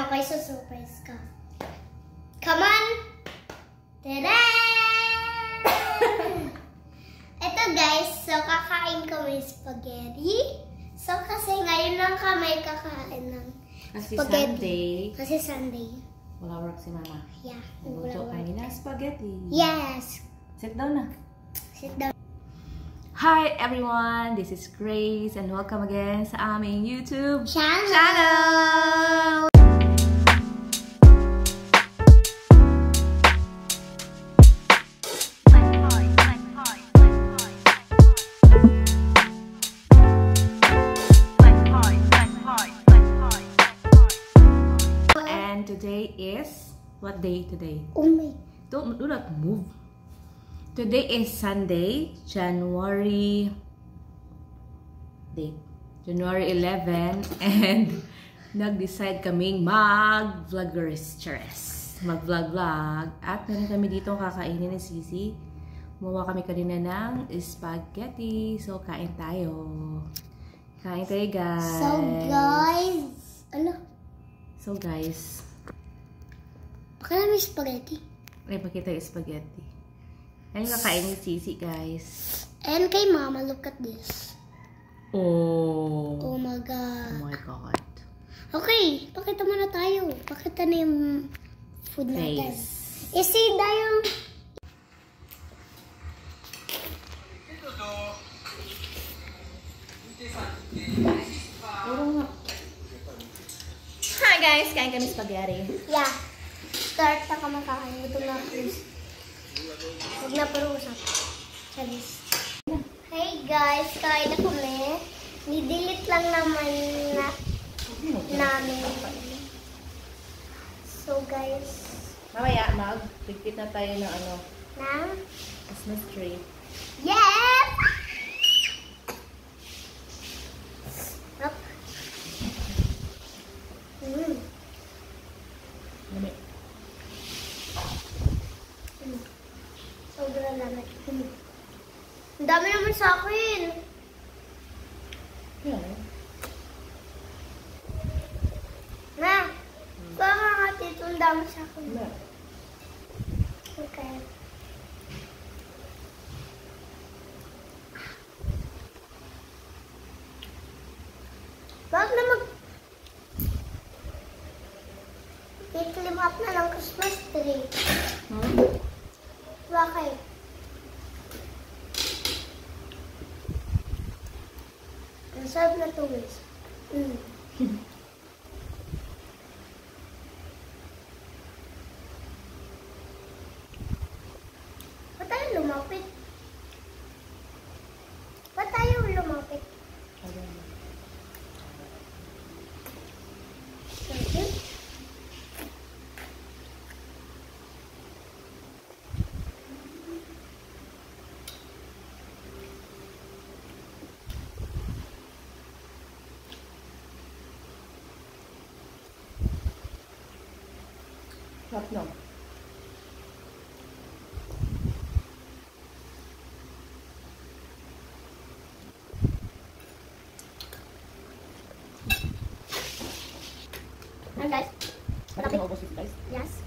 ako ay surprise ka. Come on! Tada! Ito guys, so kakain kami spaghetti. So kasi ngayon lang kami kakain ng spaghetti. Kasi Sunday. Wala work si Mama. Yeah. Nagluto kami na spaghetti. Yes. Sit down na. Sit down. Hi everyone! This is Grace and welcome again sa aming YouTube channel! And today is... What day today? Oh my... Do not move. Today is Sunday, January 11, and nag-decide kaming mag-vloggeress. Mag-vlog-vlog. At meron kami dito kakainin ni Sisi. Gumawa kami kanina ng spaghetti. So, kain tayo. Kain tayo, guys. So, guys. Baka namin spaghetti. Ay, pakita yung spaghetti. Ayun kakain ni Sisi, guys. And kay Mama, look at this. Oh. Oh my God. Oh my God. Okay, pakita muna tayo. Pakita na yung food natin. Face. Isi tayo. Hi guys, kain kami spaghetti. Yeah. Start na ka makakain. Ito na please. Huwag na parusap. Chalis. Hey guys, kain na kami. Nidelete lang naman namin. So guys. Mamaya, mag-pigpit na tayo ng ano, Na? Christmas tree. Yes! Up. Lamig. Sobrang lamig. Ang dami naman sa akin. Yan. Na, baka nga dito ang dami sa akin. Okay. Bakit na i-climb up na ng Christmas tree? Bakit? Ang sarap na ito, guys. Ba't tayo lumapit? Ba't tayo lumapit? Sarap no? Ano guys? Bakit mo ubos guys? Yes.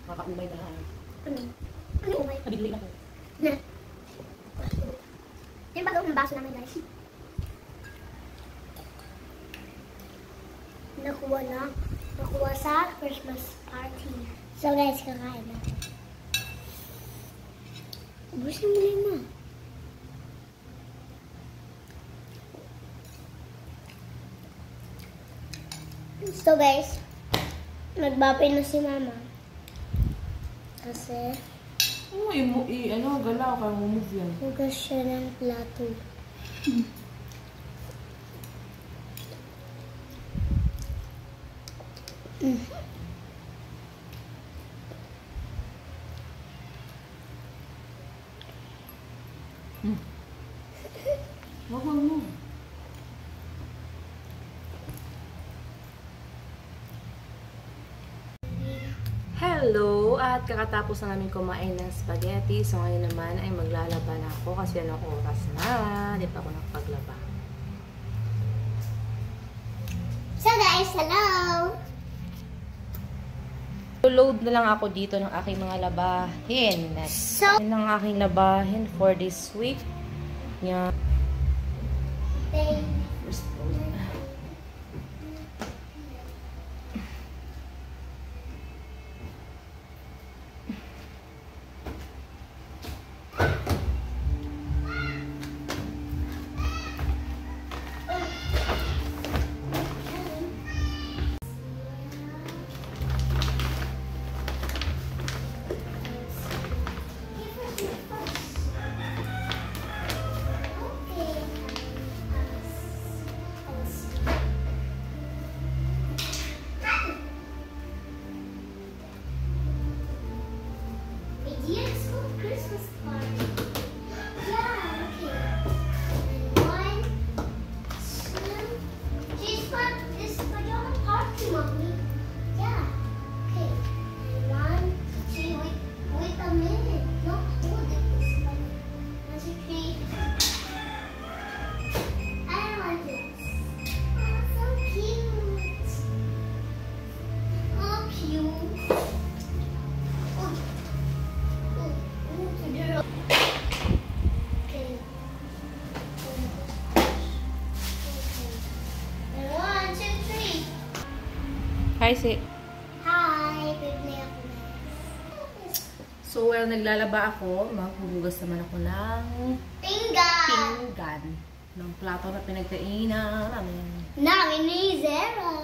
Makaumay na. Ano? Ano umay? Kabigli na ko. Na. Yung bagong baso namin guys. Nakuha na. Nakuha sa Christmas party. So guys, kakain natin. Ubusin mo rin na. So guys, nagbapay na si Mama. Kasi Ano, galaw ka, move yan. hugas siya ng plato. Wag mo move. Hello! At kakatapos na namin kumain ng spaghetti. So ngayon naman ay maglalaba na ako kasi anong oras na. Hindi pa ako nakapaglaba. So guys, guys! Hello! Load na lang ako dito ng aking mga labahin. Yan ang aking labahin for this week. Yan. First load. Christmas party. Yeah, okay. And 1, 2. She's got this pajama party, mommy. Yeah. Okay. And 1, 2. Wait a minute. No, hold it this way. 1, 2, 3. I want this. Oh, so cute. Oh, cute. Hi, si. Hi, baby ako. So, while naglalaba ako, maghuhugas naman ako ng pinggan. Ng plato na pinagkainan namin. Namin ni Zara.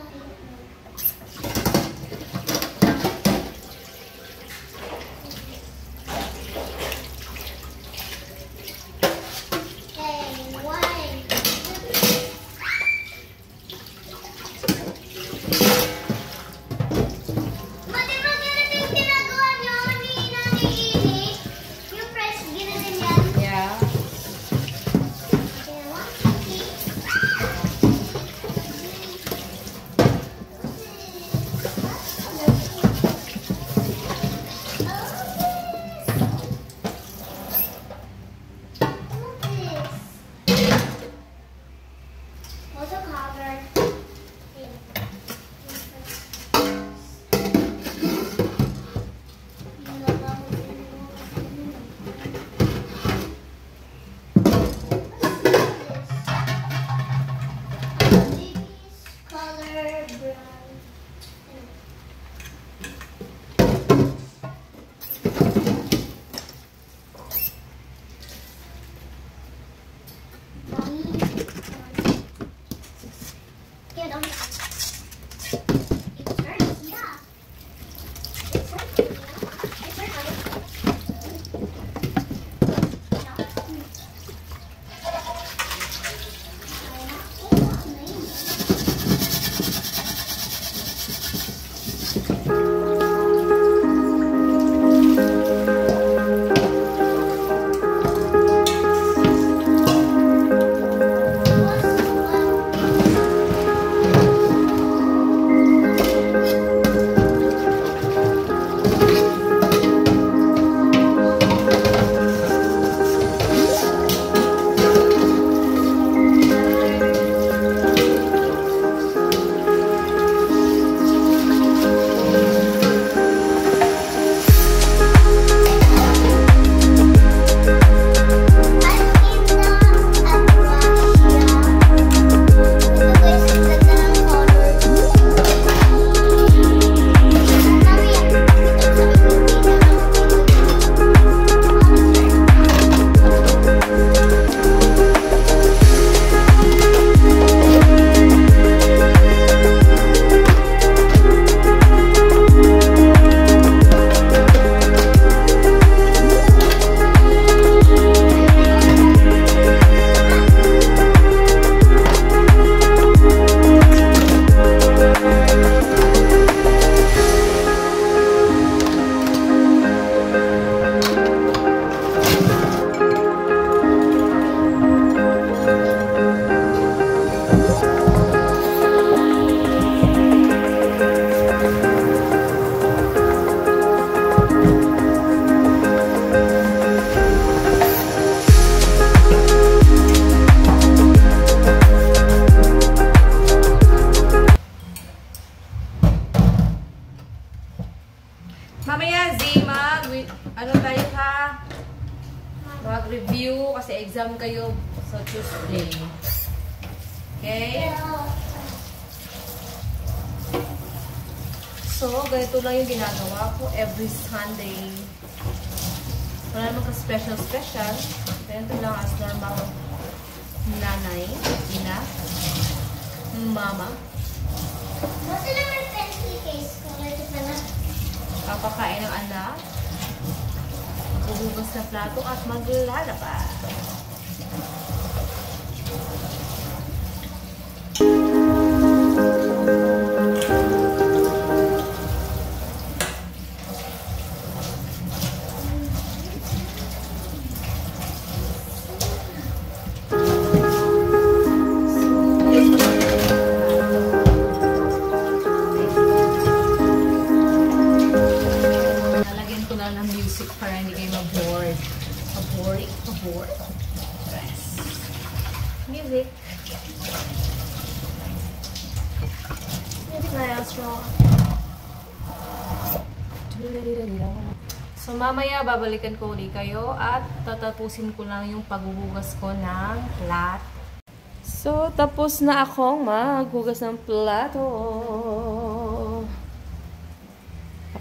Mamaya, Z, ano tayo ha? Mag-review kasi exam kayo sa Tuesday. Okay? So, ganito lang yung ginagawa ko every Sunday. Wala naman ka-special. Ganito lang as normal nanay, ina, mama. Basta naman pencil case ko. Ito pala. Papakain ng anak. Maghuhugas na plato at maglalaba. Ng music para hindi kayo ma-bored. Ma-bored? Yes. Music. So, mamaya babalikan ko ulit kayo at tatapusin ko lang yung paghuhugas ko ng plato. So, tapos na akong maghugas ng plato.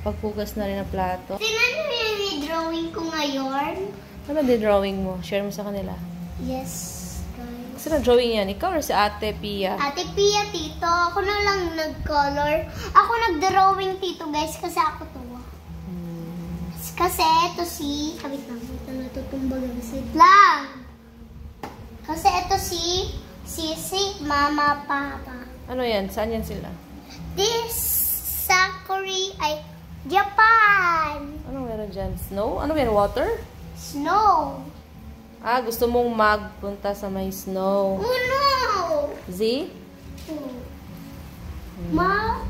Paghugas na rin ang plato. Tingnan mo yung drawing ko ngayon. Ano ba drawing mo? Share mo sa kanila. Yes, guys. Sino drawing yan? Ikaw or si Ate Pia? Ate Pia, tito. Ako na lang nag-color. Ako nag-drawing, tito, guys, kasi ako to. Kasi ito si... Kabit lang. Ito natutumbag ang sit lang. Kasi ito si... Sisi, mama, papa. Ano yan? Saan yan sila? This Sakura ay... Japan! Ano meron dyan? Snow? Ano meron? Water? Snow! Ah, gusto mong magpunta sa may snow. Oh no! Z? Ma?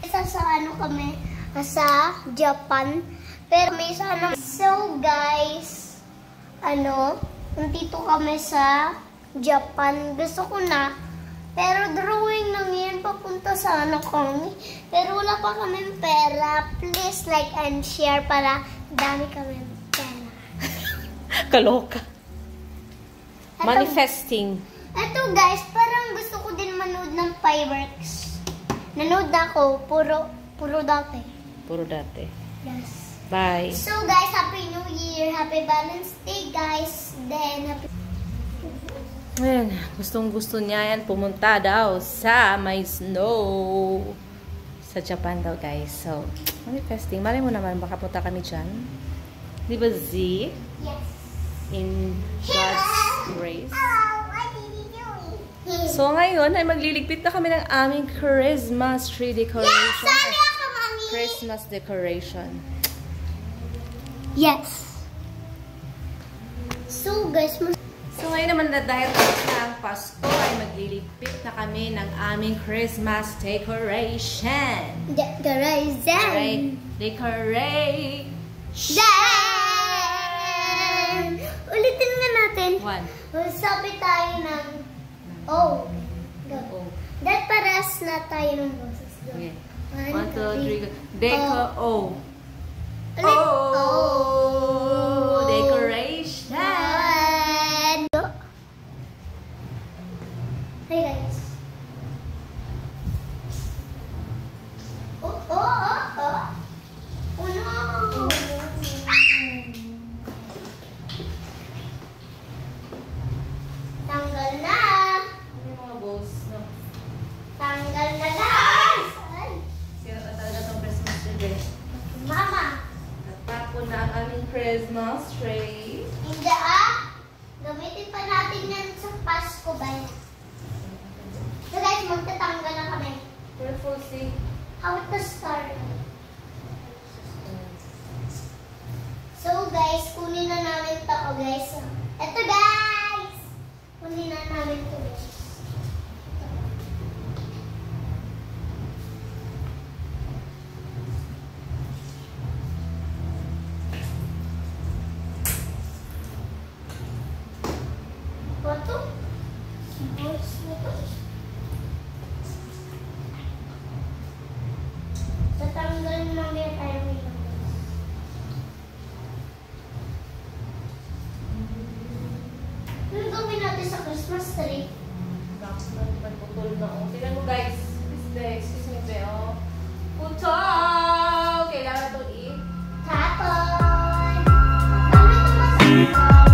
Isa sa ano kami? Sa Japan. Pero may sa ano. So guys, nandito kami sa Japan. Gusto ko na. Pero drawing lang yan, papunta sana kami. Pero wala pa kami pera. Please like and share para dami kami pera. Kaloka. Manifesting. Ito guys, parang gusto ko din manood ng fireworks. Nanood ako, puro dati. Puro dati. Yes. Bye. So guys, Happy New Year. Happy Valentine's Day guys. Then, happy... Ayan, gustong-gusto niya yan pumunta daw sa may snow sa Japan daw guys. So, manifesting. Malay mo naman, baka punta kami dyan. Di ba Z? Yes. In God's grace. Oh, what are you doing? So, ngayon ay magliligpit na kami ng aming Christmas tree decoration. Yes, sabi ako, Mami! Christmas decoration. Yes. So guys, So, ngayon naman na dahil tapos na ang Pasko, ay magliligpit na kami ng aming Christmas decoration. decoration. Decorate. Then, ulitin nga natin. One. Sabi tayo ng O. Go. Oh. Dahil paras na tayo ng boses. Go. Okay. 1, 2, 3, go. Deco. O. Ulit. Oh. Decoration. Go. Hey guys. Oh, oh, oh, oh. Oh no. Tanggal na. Ano yung mga balls? No? Tanggal na guys. Ay. Sira na talaga itong Christmas tree. Mama. Natapon na ang aming Christmas tree. Hindi ah. Gamitin pa natin yan sa Pasko ba yan? So guys, magtatanggal na kami. Careful, see? How to start? So guys, kunin na namin ito guys. Ito guys! Kunin na namin ito guys. Ito? Balls nito? Tatanggal namin tayo Christmas tree. Putol na oh. Tignan mo guys. Excuse me, be, oh. Putol! Kailangan ito Tapon! Kami ito masasaw.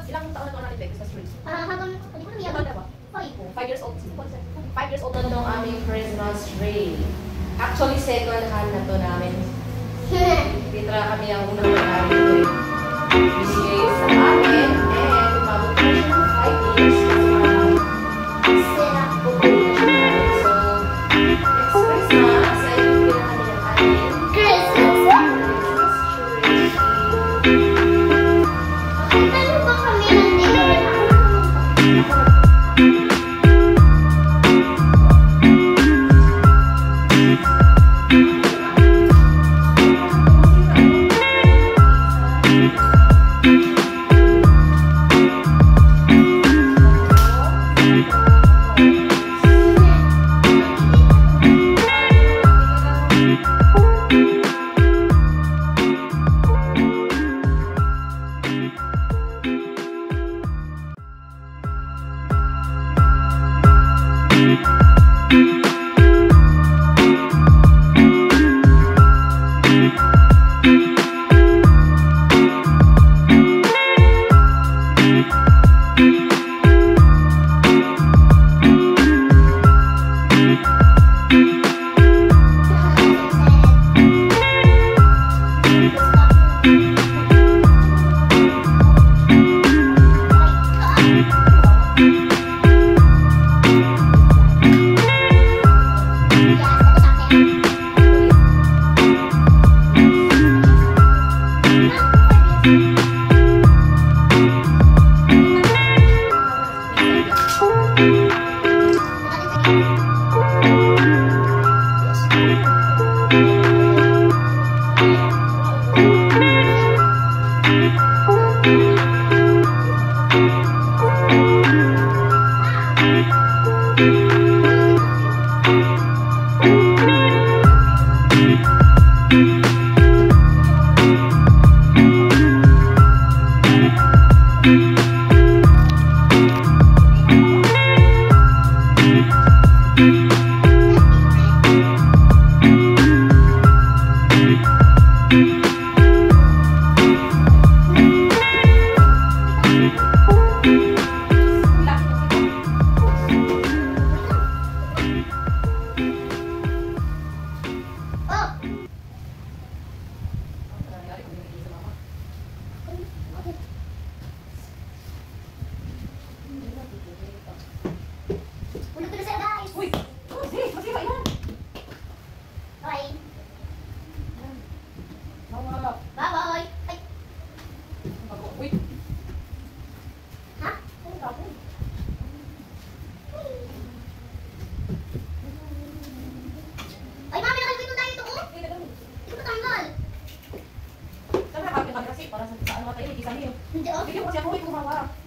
Ilang taon na natin Christmas tree? Hanggang, hindi ko naman Taon na ba? 5 years old. 5 years old na itong aming Christmas tree. Actually, second hand na to namin. Titra kami ang unang namin ito eh. Binigay sa amin and umabot na siya ng 5 years. Sira. Pupul na siya namin. So, next Christmas ay bibigyan na kami ng amin. Christmas! Christmas tree. Ano ba kami nandito?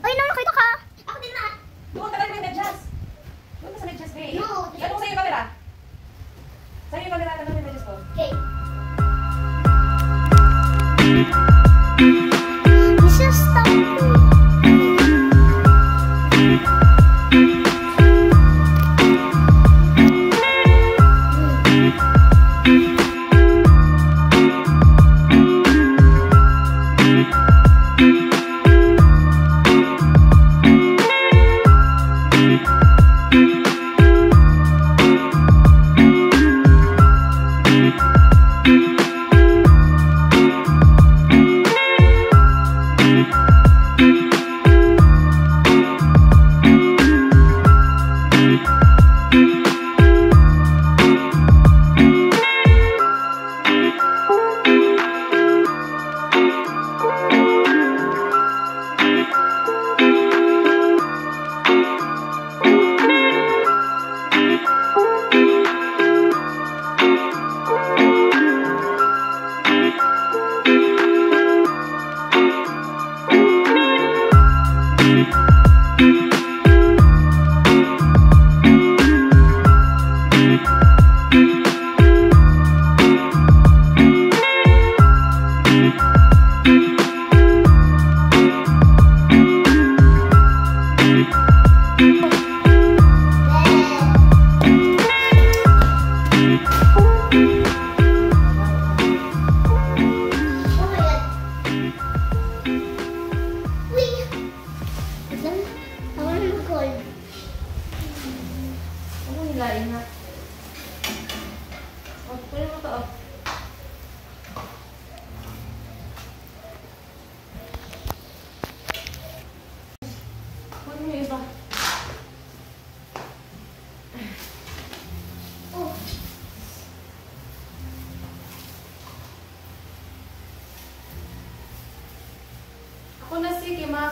Ay, no, nakita ka. Ako din na. Doon ka lang may medyas. Doon ka sa medyas, babe. No. Yan mo sa'yo yung camera. Sa'yo yung camera, tanong yung medyas ko. Okay. This is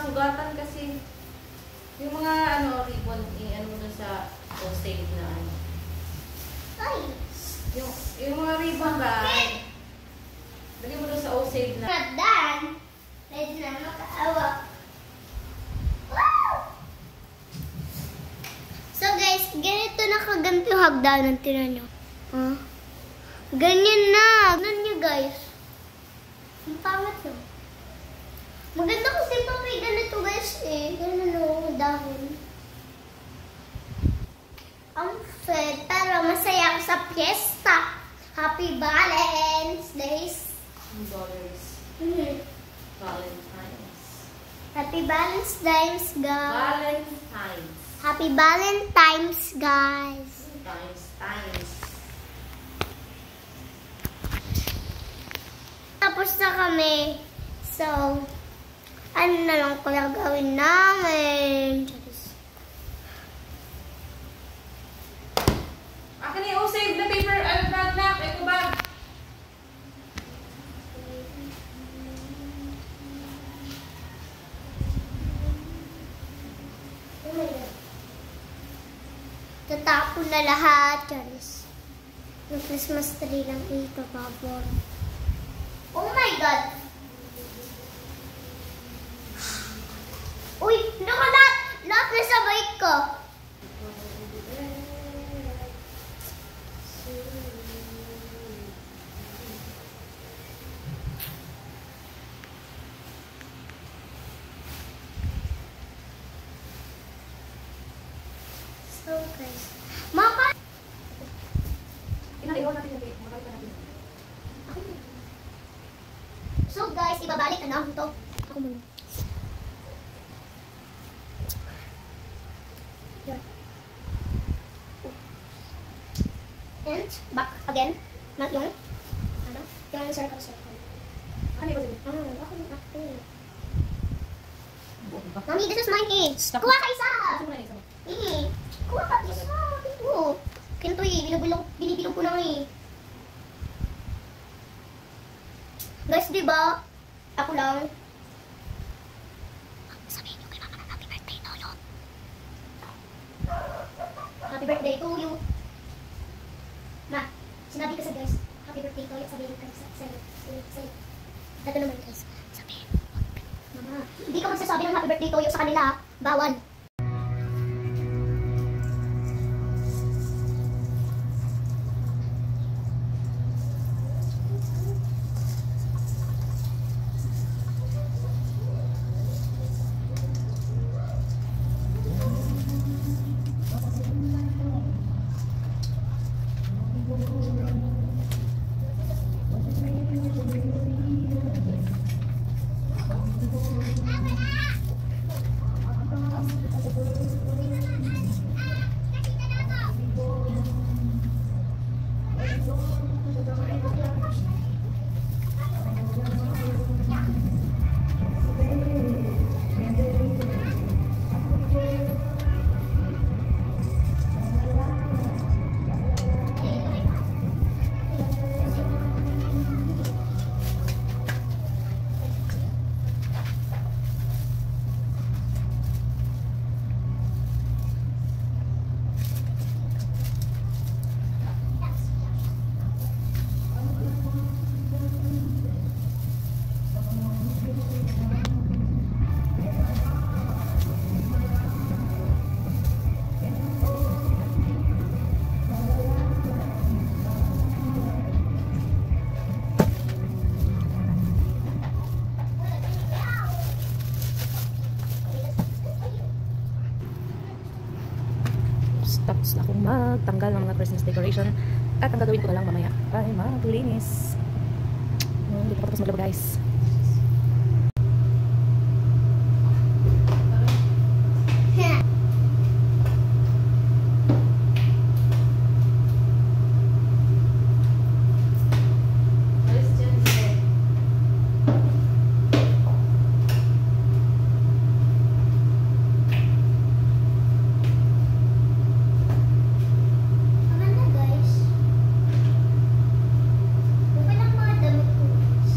sugatan kasi. Yung mga ano, ribbon, i-ano mo dun sa save na ano. Ay! Yung mga ribbon ba? Dali mo dun sa save na. Not done. Ready na makaawa. Wow! So guys, ganito na kaganto yung hagdanan. Tinan nyo. Huh? Ganyan na. Ganyan nyo guys. Ang pangat yun. Maganda kasi pa may ganito guys eh. Ganun o, dahon. Ang fed, pero masaya ako sa piyesta. Happy Valentine's Days. Valentine's. Happy Valentine's guys. Valentine's. Happy Valentine's guys. Times. Tapos na kami. So, ano na lang pala gawin namin? Akin yung save na paper, bag na. Ito bag. Tatapon na lahat, Charis. Yung Christmas tree lang ito, babor. Oh my God! Uy, naku lahat! Lahat na sa bike ko. So guys, mapa! Inaiwan natin yung paper. Makalipan natin. So guys, ibabalik na namin ito. Ako muna. Yan. And back again. Not yung ano? Yung circle. Ano yung save? Ako yung ako. Mami, this is mine eh. Kuha ka isa! Kuha ka isa. Ito. Kinto eh. Binibilog ko na eh. Guys, diba? Ako lang. Sabihin nyo kay mama na happy birthday to you. Happy birthday to you. Ma, sinabi ko sa guys, happy birthday to you. Sabihin ko sa'yo. Ito naman guys. Sabihin. Mama, hindi ka magsasabi ng happy birthday to you sa kanila. Bawal. Tapos na akong magtanggal ng mga Christmas decoration. At ang gagawin ko na lang mamaya ay maglinis. Hindi ko pa tapos maglaba guys. Maganda guys. Okay lang mga damit ko guys.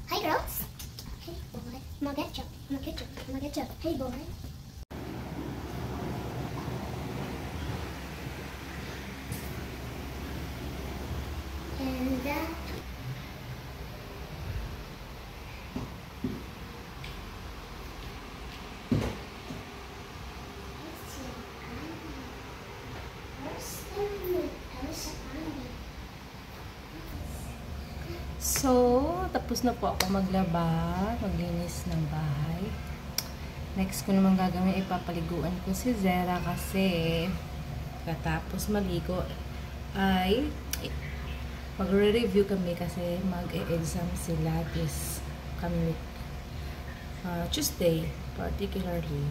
Hi girls. Hey boy. Mag-ketchup. Mag-ketchup. Mag-ketchup. Hey boy. And So, tapos na po ako maglaba, maglinis ng bahay. Next ko naman gagawin, ipapaliguan ko si Zera kasi katapos maligo ay magre-review kami kasi mag-e-exam sila this coming Tuesday particularly.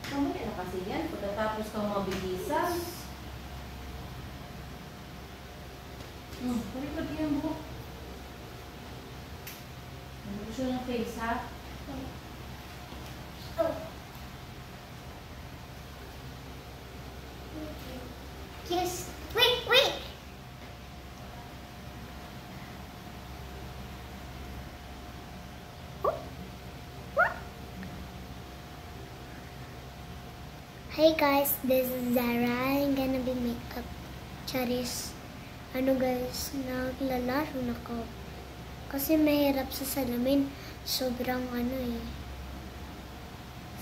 Kamali na kasi yan. Pagkatapos kang mabigisan. Palikod yung buhok. Ano siya ng face, ha? Yes. Wait, wait. Hey guys, this is Zara. I'm gonna be makeup charis. Ano guys, naglalaro na ko. Kasi mahirap sa salamin. Sobrang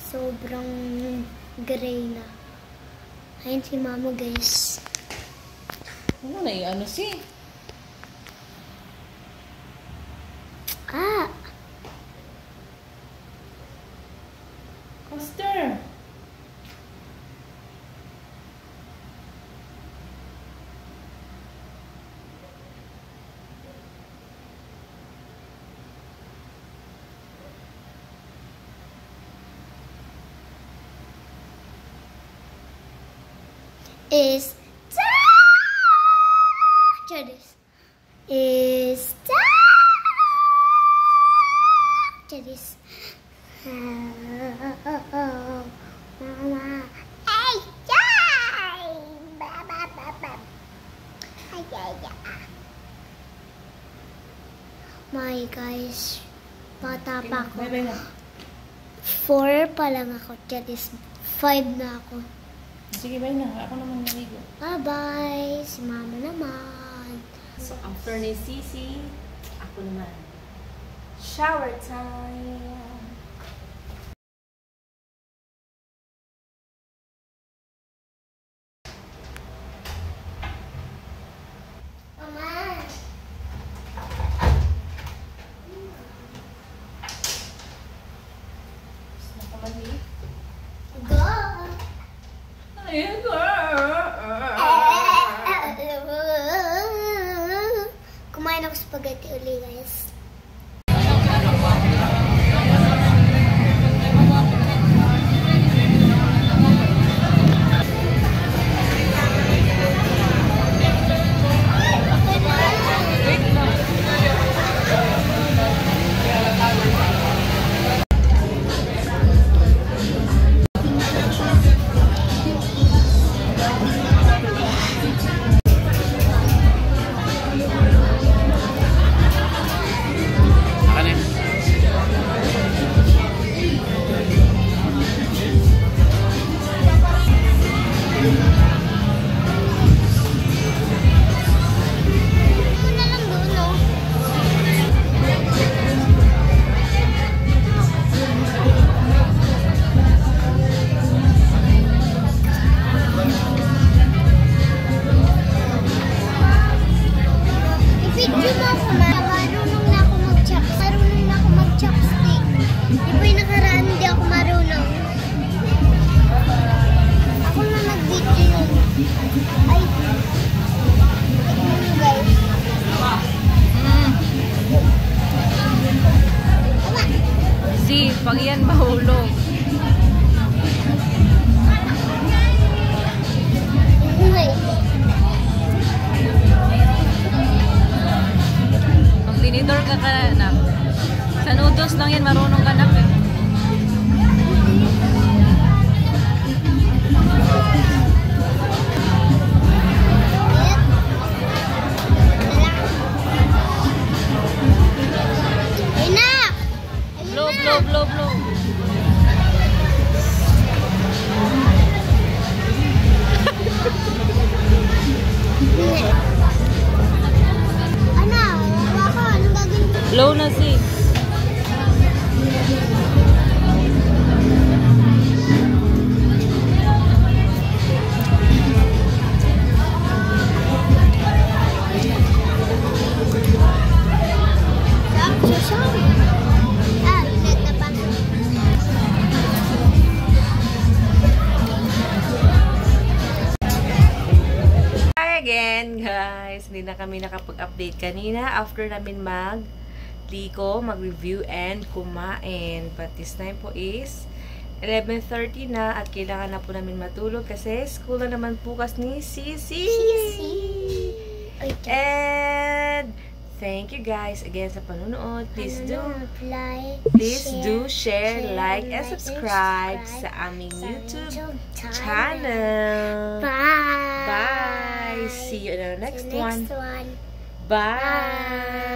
sobrang gray na. Ayun si mama guys. Ano na yung ano si? Ah! Coaster! Is charis. Is charis. Mama. Ay, ay. Ba ba ba ba. Ay ay ay. My guys, bata pa ako. Bye-bye na. 4 pa lang ako, charis. 5 na ako. Sige, bye na. Ako naman naligo. Bye-bye. Si mama naman. So, after ni Sisi, ako naman. Shower time! Mama. Nakamali. Go. Ayun, girl! Kumain ako spaghetti uli, guys. Pag yan mahulog. Pag tinidor ka na, sa noodles lang yan marunong ka na. Blow, blow, blow. Anong gagawin ko? Blow na sis. Again guys, hindi na kami nakapag-update kanina after namin duty ko, mag-review and kumain. But this time po is 11:30 na at kailangan na po namin matulog kasi school na naman bukas ni Sisi. And thank you guys again sa panunood. Please do share, like, and subscribe sa aming YouTube channel. Bye! Bye! See you in the next one. one. Bye!